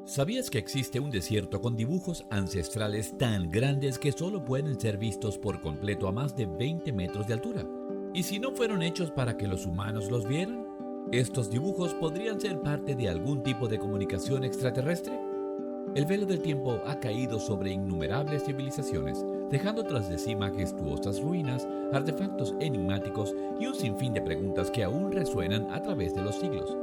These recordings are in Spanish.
¿Sabías que existe un desierto con dibujos ancestrales tan grandes que solo pueden ser vistos por completo a más de 20 metros de altura? ¿Y si no fueron hechos para que los humanos los vieran? ¿Estos dibujos podrían ser parte de algún tipo de comunicación extraterrestre? El velo del tiempo ha caído sobre innumerables civilizaciones, dejando tras de sí majestuosas ruinas, artefactos enigmáticos y un sinfín de preguntas que aún resuenan a través de los siglos.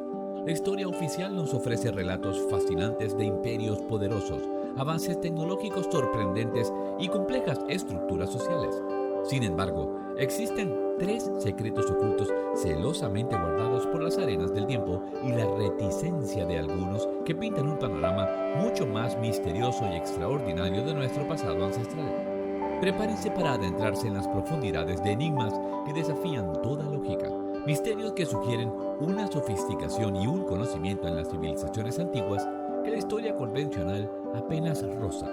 La historia oficial nos ofrece relatos fascinantes de imperios poderosos, avances tecnológicos sorprendentes y complejas estructuras sociales. Sin embargo, existen tres secretos ocultos celosamente guardados por las arenas del tiempo y la reticencia de algunos que pintan un panorama mucho más misterioso y extraordinario de nuestro pasado ancestral. Prepárense para adentrarse en las profundidades de enigmas que desafían toda lógica, misterios que sugieren una sofisticación y un conocimiento en las civilizaciones antiguas que la historia convencional apenas roza.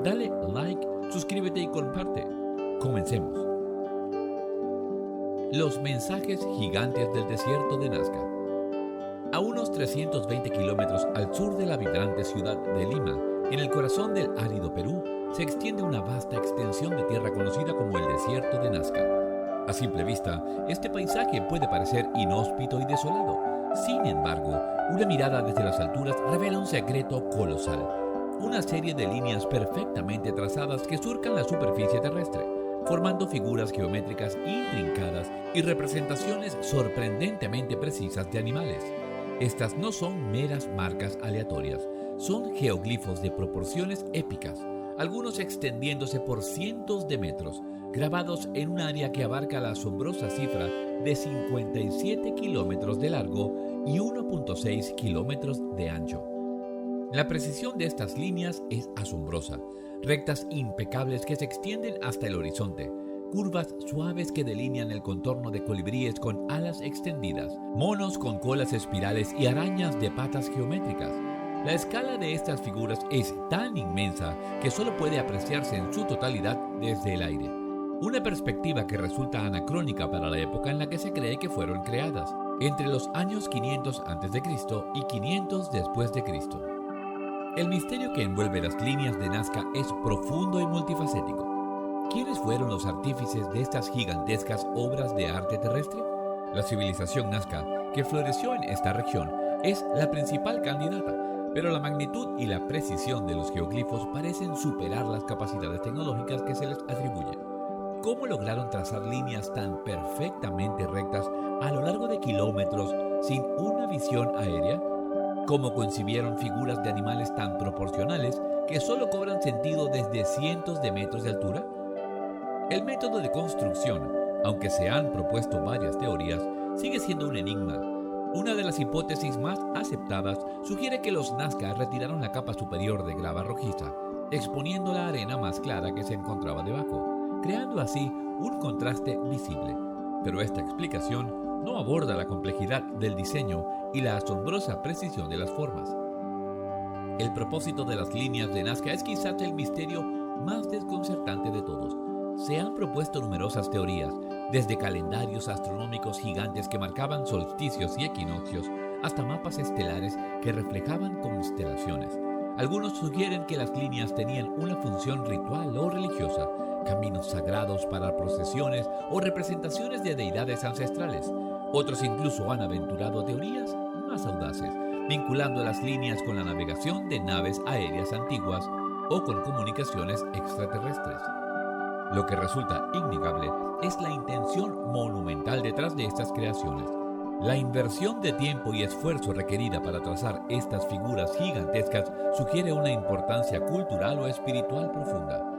Dale like, suscríbete y comparte. Comencemos. Los mensajes gigantes del desierto de Nazca. A unos 320 kilómetros al sur de la vibrante ciudad de Lima, en el corazón del árido Perú, se extiende una vasta extensión de tierra conocida como el desierto de Nazca. A simple vista, este paisaje puede parecer inhóspito y desolado. Sin embargo, una mirada desde las alturas revela un secreto colosal. Una serie de líneas perfectamente trazadas que surcan la superficie terrestre, formando figuras geométricas intrincadas y representaciones sorprendentemente precisas de animales. Estas no son meras marcas aleatorias, son geoglifos de proporciones épicas, algunos extendiéndose por cientos de metros, grabados en un área que abarca la asombrosa cifra de 57 kilómetros de largo y 1.6 kilómetros de ancho. La precisión de estas líneas es asombrosa, rectas impecables que se extienden hasta el horizonte, curvas suaves que delinean el contorno de colibríes con alas extendidas, monos con colas espirales y arañas de patas geométricas. La escala de estas figuras es tan inmensa que solo puede apreciarse en su totalidad desde el aire. Una perspectiva que resulta anacrónica para la época en la que se cree que fueron creadas, entre los años 500 a.C. y 500 después de Cristo. El misterio que envuelve las líneas de Nazca es profundo y multifacético. ¿Quiénes fueron los artífices de estas gigantescas obras de arte terrestre? La civilización Nazca, que floreció en esta región, es la principal candidata, pero la magnitud y la precisión de los geoglifos parecen superar las capacidades tecnológicas que se les atribuyen. ¿Cómo lograron trazar líneas tan perfectamente rectas a lo largo de kilómetros sin una visión aérea? ¿Cómo concibieron figuras de animales tan proporcionales que solo cobran sentido desde cientos de metros de altura? El método de construcción, aunque se han propuesto varias teorías, sigue siendo un enigma. Una de las hipótesis más aceptadas sugiere que los Nazca retiraron la capa superior de grava rojiza, exponiendo la arena más clara que se encontraba debajo, creando así un contraste visible. Pero esta explicación no aborda la complejidad del diseño y la asombrosa precisión de las formas. El propósito de las líneas de Nazca es quizás el misterio más desconcertante de todos. Se han propuesto numerosas teorías, desde calendarios astronómicos gigantes que marcaban solsticios y equinoccios, hasta mapas estelares que reflejaban constelaciones. Algunos sugieren que las líneas tenían una función ritual o religiosa, caminos sagrados para procesiones o representaciones de deidades ancestrales. Otros incluso han aventurado teorías más audaces, vinculando las líneas con la navegación de naves aéreas antiguas o con comunicaciones extraterrestres. Lo que resulta innegable es la intención monumental detrás de estas creaciones. La inversión de tiempo y esfuerzo requerida para trazar estas figuras gigantescas sugiere una importancia cultural o espiritual profunda.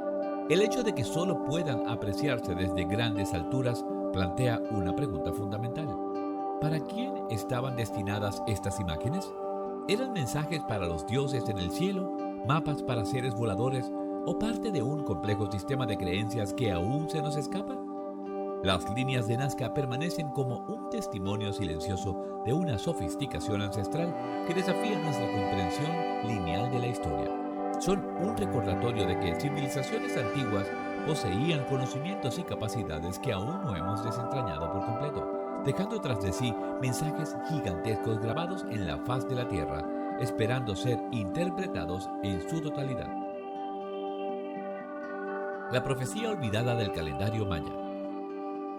El hecho de que solo puedan apreciarse desde grandes alturas plantea una pregunta fundamental. ¿Para quién estaban destinadas estas imágenes? ¿Eran mensajes para los dioses en el cielo, mapas para seres voladores o parte de un complejo sistema de creencias que aún se nos escapa? Las líneas de Nazca permanecen como un testimonio silencioso de una sofisticación ancestral que desafía nuestra comprensión lineal de la historia. Son un recordatorio de que civilizaciones antiguas poseían conocimientos y capacidades que aún no hemos desentrañado por completo, dejando tras de sí mensajes gigantescos grabados en la faz de la Tierra esperando ser interpretados en su totalidad. La profecía olvidada del calendario maya.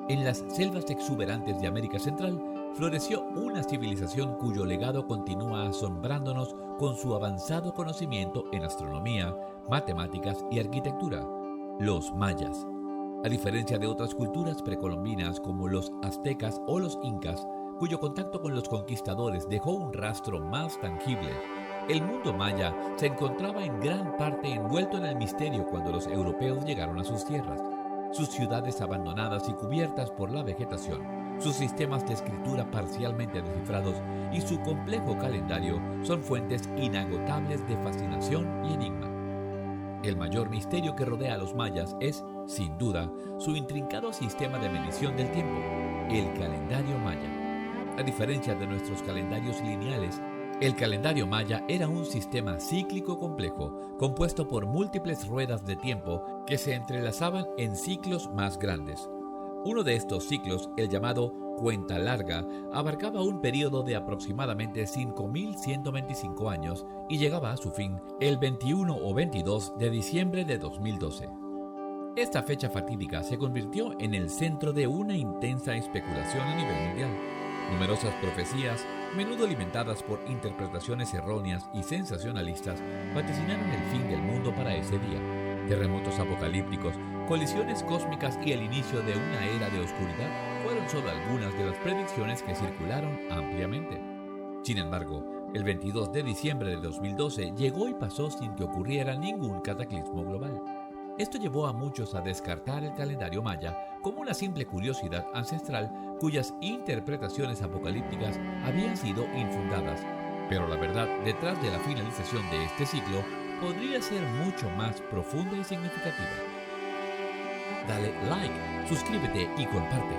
En las selvas exuberantes de América Central floreció una civilización cuyo legado continúa asombrándonos con su avanzado conocimiento en astronomía, matemáticas y arquitectura: los mayas. A diferencia de otras culturas precolombinas como los aztecas o los incas, cuyo contacto con los conquistadores dejó un rastro más tangible, el mundo maya se encontraba en gran parte envuelto en el misterio cuando los europeos llegaron a sus tierras. Sus ciudades abandonadas y cubiertas por la vegetación, sus sistemas de escritura parcialmente descifrados y su complejo calendario son fuentes inagotables de fascinación y enigma. El mayor misterio que rodea a los mayas es, sin duda, su intrincado sistema de medición del tiempo, el calendario maya. A diferencia de nuestros calendarios lineales, el calendario maya era un sistema cíclico complejo, compuesto por múltiples ruedas de tiempo que se entrelazaban en ciclos más grandes. Uno de estos ciclos, el llamado cuenta larga, abarcaba un periodo de aproximadamente 5.125 años y llegaba a su fin el 21 o 22 de diciembre de 2012. Esta fecha fatídica se convirtió en el centro de una intensa especulación a nivel mundial. Numerosas profecías, a menudo alimentadas por interpretaciones erróneas y sensacionalistas, vaticinaron el fin del mundo para ese día. Terremotos apocalípticos, colisiones cósmicas y el inicio de una era de oscuridad fueron solo algunas de las predicciones que circularon ampliamente. Sin embargo, el 22 de diciembre de 2012 llegó y pasó sin que ocurriera ningún cataclismo global. Esto llevó a muchos a descartar el calendario maya como una simple curiosidad ancestral cuyas interpretaciones apocalípticas habían sido infundadas. Pero la verdad detrás de la finalización de este ciclo podría ser mucho más profunda y significativa. Dale like, suscríbete y comparte.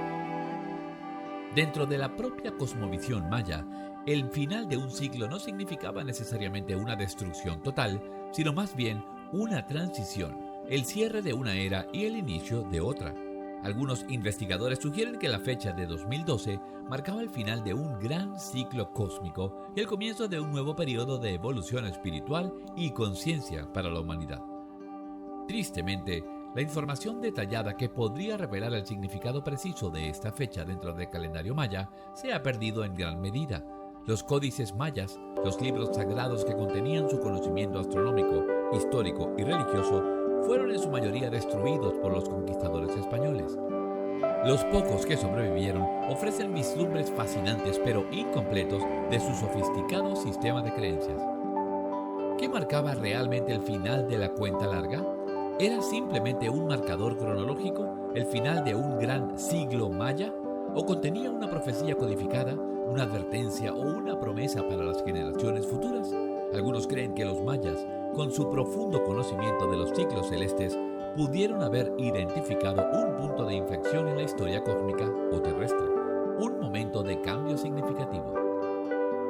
Dentro de la propia cosmovisión maya, el final de un ciclo no significaba necesariamente una destrucción total, sino más bien una transición, el cierre de una era y el inicio de otra. Algunos investigadores sugieren que la fecha de 2012 marcaba el final de un gran ciclo cósmico y el comienzo de un nuevo periodo de evolución espiritual y conciencia para la humanidad. Tristemente, la información detallada que podría revelar el significado preciso de esta fecha dentro del calendario maya se ha perdido en gran medida. Los códices mayas, los libros sagrados que contenían su conocimiento astronómico, histórico y religioso, fueron en su mayoría destruidos por los conquistadores españoles. Los pocos que sobrevivieron ofrecen vislumbres fascinantes pero incompletos de su sofisticado sistema de creencias. ¿Qué marcaba realmente el final de la cuenta larga? ¿Era simplemente un marcador cronológico, el final de un gran siglo maya? ¿O contenía una profecía codificada, una advertencia o una promesa para las generaciones futuras? Algunos creen que los mayas, con su profundo conocimiento de los ciclos celestes, pudieron haber identificado un punto de inflexión en la historia cósmica o terrestre, un momento de cambio significativo.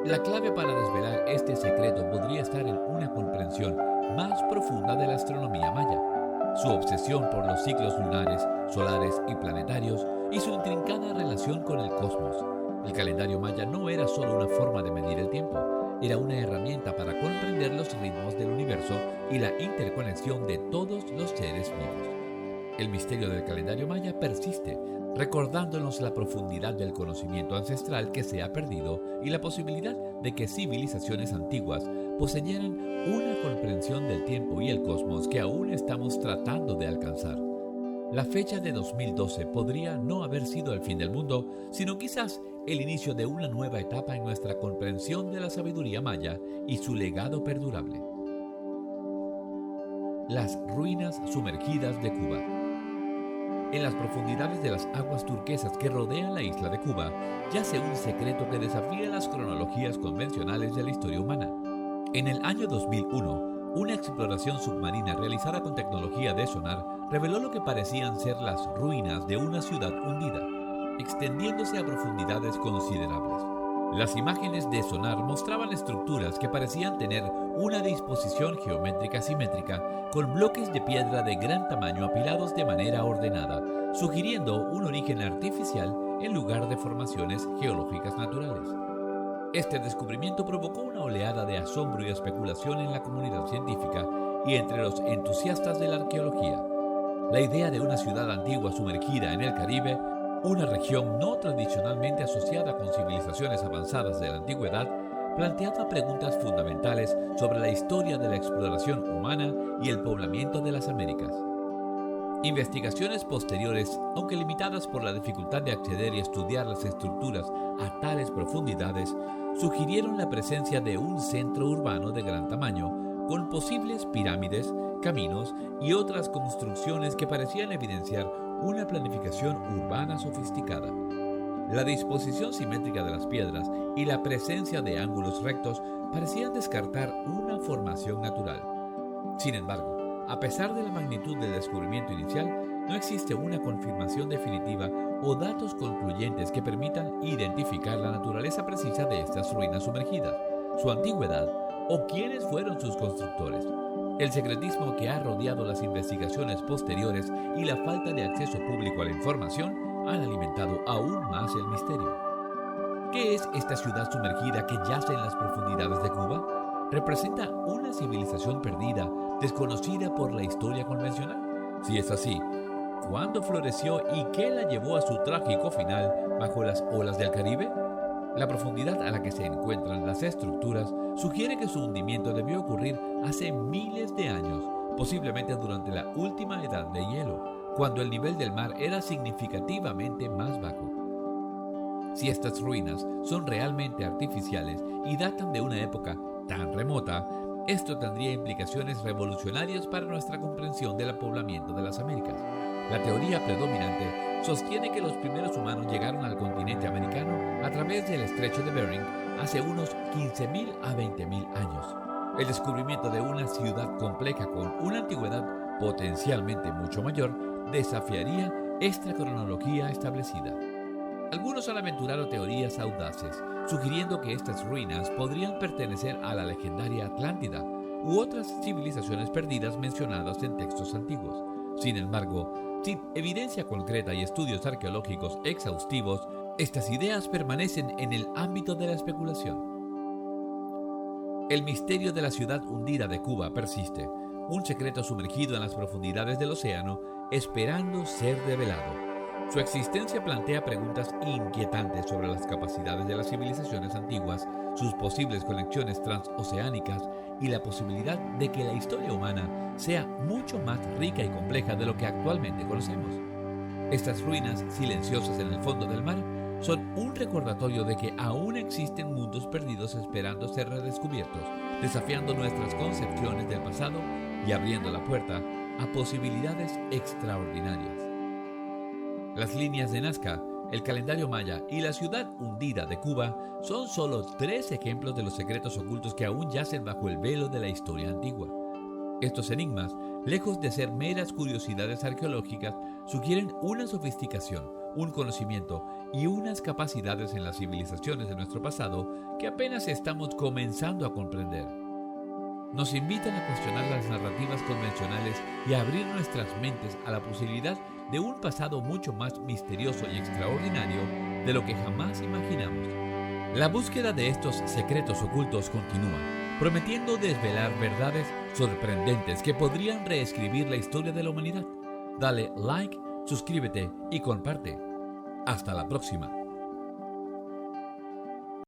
La clave para desvelar este secreto podría estar en una comprensión más profunda de la astronomía maya, su obsesión por los ciclos lunares, solares y planetarios y su intrincada relación con el cosmos. El calendario maya no era solo una forma de medir el tiempo, era una herramienta para comprender los ritmos del universo y la interconexión de todos los seres vivos. El misterio del calendario maya persiste, recordándonos la profundidad del conocimiento ancestral que se ha perdido y la posibilidad de que civilizaciones antiguas poseyeran una comprensión del tiempo y el cosmos que aún estamos tratando de alcanzar. La fecha de 2012 podría no haber sido el fin del mundo, sino quizás el inicio de una nueva etapa en nuestra comprensión de la sabiduría maya y su legado perdurable. Las ruinas sumergidas de Cuba. En las profundidades de las aguas turquesas que rodean la isla de Cuba, yace un secreto que desafía las cronologías convencionales de la historia humana. En el año 2001, una exploración submarina realizada con tecnología de sonar reveló lo que parecían ser las ruinas de una ciudad hundida, extendiéndose a profundidades considerables. Las imágenes de sonar mostraban estructuras que parecían tener una disposición geométrica simétrica, con bloques de piedra de gran tamaño apilados de manera ordenada, sugiriendo un origen artificial en lugar de formaciones geológicas naturales. Este descubrimiento provocó una oleada de asombro y especulación en la comunidad científica y entre los entusiastas de la arqueología. La idea de una ciudad antigua sumergida en el Caribe, una región no tradicionalmente asociada con civilizaciones avanzadas de la antigüedad, planteaba preguntas fundamentales sobre la historia de la exploración humana y el poblamiento de las Américas. Investigaciones posteriores, aunque limitadas por la dificultad de acceder y estudiar las estructuras a tales profundidades, sugirieron la presencia de un centro urbano de gran tamaño, con posibles pirámides, caminos y otras construcciones que parecían evidenciar una planificación urbana sofisticada. La disposición simétrica de las piedras y la presencia de ángulos rectos parecían descartar una formación natural. Sin embargo, a pesar de la magnitud del descubrimiento inicial, no existe una confirmación definitiva o datos concluyentes que permitan identificar la naturaleza precisa de estas ruinas sumergidas, su antigüedad o quiénes fueron sus constructores. El secretismo que ha rodeado las investigaciones posteriores y la falta de acceso público a la información han alimentado aún más el misterio. ¿Qué es esta ciudad sumergida que yace en las profundidades de Cuba? ¿Representa una civilización perdida, desconocida por la historia convencional? Si es así, ¿cuándo floreció y qué la llevó a su trágico final bajo las olas del Caribe? La profundidad a la que se encuentran las estructuras sugiere que su hundimiento debió ocurrir hace miles de años, posiblemente durante la última edad de hielo, cuando el nivel del mar era significativamente más bajo. Si estas ruinas son realmente artificiales y datan de una época tan remota, esto tendría implicaciones revolucionarias para nuestra comprensión del poblamiento de las Américas. La teoría predominante sostiene que los primeros humanos llegaron al continente americano a través del estrecho de Bering hace unos 15.000 a 20.000 años. El descubrimiento de una ciudad compleja con una antigüedad potencialmente mucho mayor desafiaría esta cronología establecida. Algunos han aventurado teorías audaces, sugiriendo que estas ruinas podrían pertenecer a la legendaria Atlántida u otras civilizaciones perdidas mencionadas en textos antiguos. Sin embargo, sin evidencia concreta y estudios arqueológicos exhaustivos, estas ideas permanecen en el ámbito de la especulación. El misterio de la ciudad hundida de Cuba persiste, un secreto sumergido en las profundidades del océano, esperando ser revelado. Su existencia plantea preguntas inquietantes sobre las capacidades de las civilizaciones antiguas, sus posibles conexiones transoceánicas y la posibilidad de que la historia humana sea mucho más rica y compleja de lo que actualmente conocemos. Estas ruinas silenciosas en el fondo del mar son un recordatorio de que aún existen mundos perdidos esperando ser redescubiertos, desafiando nuestras concepciones del pasado y abriendo la puerta a posibilidades extraordinarias. Las líneas de Nazca, el calendario maya y la ciudad hundida de Cuba son solo 3 ejemplos de los secretos ocultos que aún yacen bajo el velo de la historia antigua. Estos enigmas, lejos de ser meras curiosidades arqueológicas, sugieren una sofisticación, un conocimiento y unas capacidades en las civilizaciones de nuestro pasado que apenas estamos comenzando a comprender. Nos invitan a cuestionar las narrativas convencionales y a abrir nuestras mentes a la posibilidad de un pasado mucho más misterioso y extraordinario de lo que jamás imaginamos. La búsqueda de estos secretos ocultos continúa, prometiendo desvelar verdades sorprendentes que podrían reescribir la historia de la humanidad. Dale like, suscríbete y comparte. Hasta la próxima.